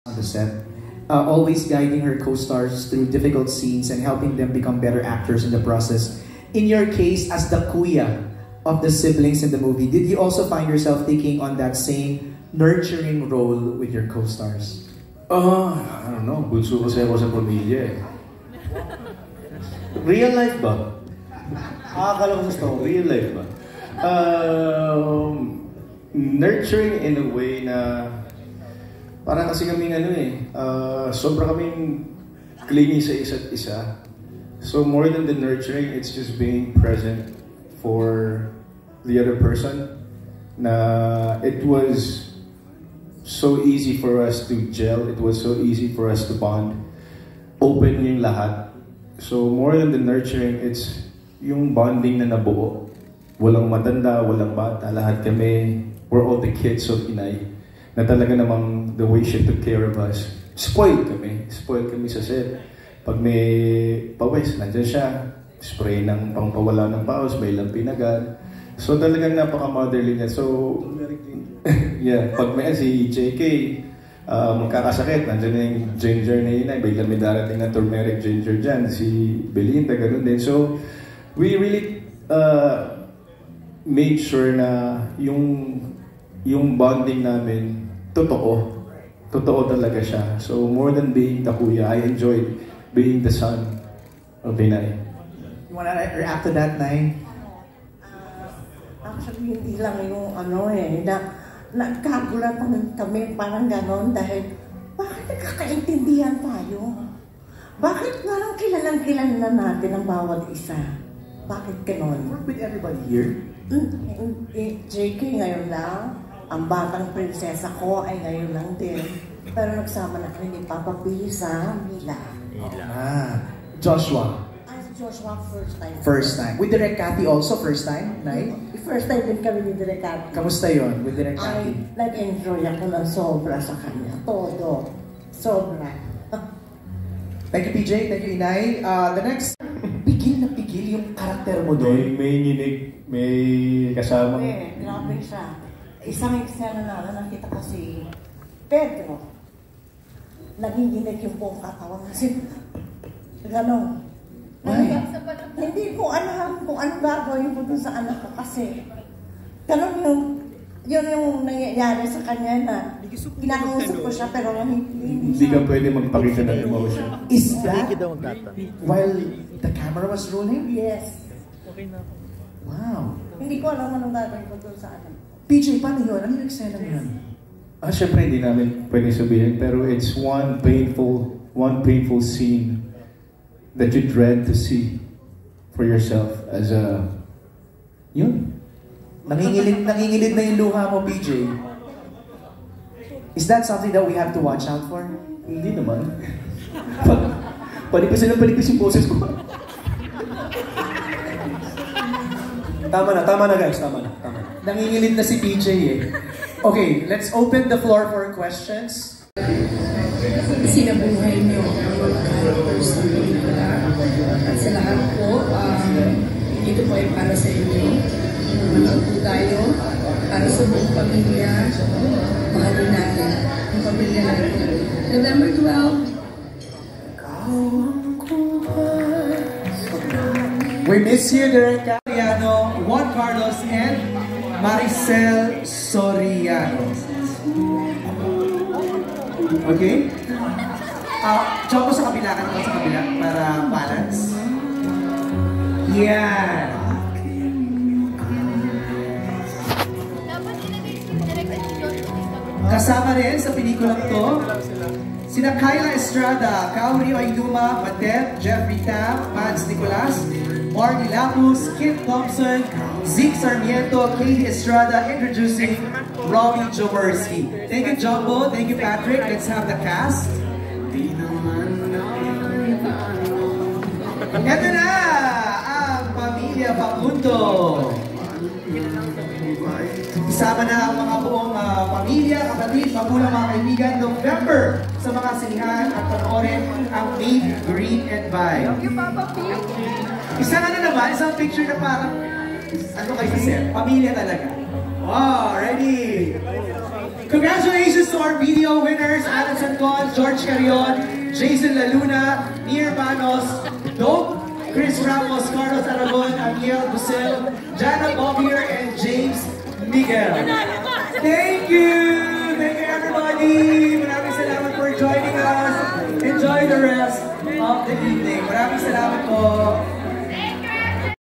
on the set, always guiding her co-stars through difficult scenes and helping them become better actors in the process. In your case, as the kuya of the siblings in the movie, did you also find yourself taking on that same nurturing role with your co-stars? I don't know. Bunso kasi ako sa pamilya eh. Real life ba? Akala ko sa story. Real life ba? Nurturing in a way na parang kasi kaming sobra kaming clingy sa isa't isa. So more than the nurturing, it's just being present for the other person. Na it was so easy for us to gel, it was so easy for us to bond. Open yung lahat. So more than the nurturing, it's yung bonding na nabuo. Walang matanda, walang bata, lahat kami, we're all the kids of Inay. Na talaga namang the way she took care of us. Spoiled kami sa set. Pag may pawis, nandyan siya. Spray ng pangpawala ng paus, may lampin agad. So talagang napaka-motherly niya. So, yeah, pag may si JK, magkakasakit, nandyan na yung ginger na Inay. Bigla may darating na turmeric ginger dyan. Si Belinda, ganun din. So, we really made sure na yung bonding namin, totoo talaga siya. So more than being the kuya, I enjoyed being the son of Inay. You wanna react to that, Nay? Actually, hindi lang yung nagkagulatan kami parang ganon dahil bakit nagkakaintindihan tayo? Bakit parang kilalang-kilala na natin ang bawat isa? Bakit ganon? Work with everybody here. JK ngayon lang. Ang batang prinsesa ko ay ngayon lang din. Pero nagsama na kami ni Papa P sa Mila. Joshua. Joshua, first time. First time. With Direk Cathy also, first time, Nay? First time din kami ni Direk Cathy. Kamusta yun with Direk Cathy? Nag-enjoy ako ng sobra sa kanya. Todo. Sobra. Thank you, PJ. Thank you, Inay. The next, pigil na pigil yung karakter mo doon. May nginig, may kasama. Grabe siya. Isang eksena na nakita ko si Pedro. Naginginig yung buong katawan kasi gano'n. Hindi ko alam kung ano gagawin ko dun sa anak ko kasi gano'n yung nangyayari sa kanya na kinakausap ko siya pero hindi ka pwede magpakita ng emotion. Is that while the camera was rolling? Yes. Wow. Hindi ko alam anong gagawin ko dun sa anak. PJ, paano yun? Ano yung eksena mo yun? Syempre hindi namin pwede sabihin, pero it's one painful scene that you dread to see for yourself as a... Yun. Nangingilid na yung luha mo, PJ. Is that something that we have to watch out for? Hindi naman. Palipis yung boses ko. Tama na guys, tama na. Nangingilid na si PJ eh. Okay, let's open the floor for questions. Sinabuhay niyo ang mga characters ng pelikula. At sa lahat po, ito po ay para sa inyo. Manood po tayo para sa buong pamilya. Mahalin natin ang pamilya natin. November 12. We miss you, Direk Cathy, Juan Carlos, and Maricel Soriano. Okay? Choco sa kabila ka naman sa kabila para balance. Yan! Kasama rin sa pelikulang to, sina Kyla Estrada, Kauri Oinduma, Matet, Jeffrey Tam, Mads Nicolas, Marnie Lapus, Kit Thompson, Zeke Sarmiento, Katie Estrada, introducing Robbie Joberski. Thank you, Jumbo. Thank you, Patrick. Let's have the cast. Ito na ang Pamilya Facundo. Isama na ang mga buong pamilya, kapatid, magulang, mga kaibigan, November sa mga sinihan at panoorin ang Made, Green, and Vibe. Isang naman, isang picture na parang ano kayo sa set? Pamilya talaga. Wow, ready? Congratulations to our video winners, Alan Santon, George Carion, Jason Laluna, Nier Manos, Dope, Chris Ramos, Carlos Aragon, Amiel Busel, Jana Bobier, and James Miguel. Thank you! Thank you everybody! Maraming salamat for joining us. Enjoy the rest of the evening. Maraming salamat po.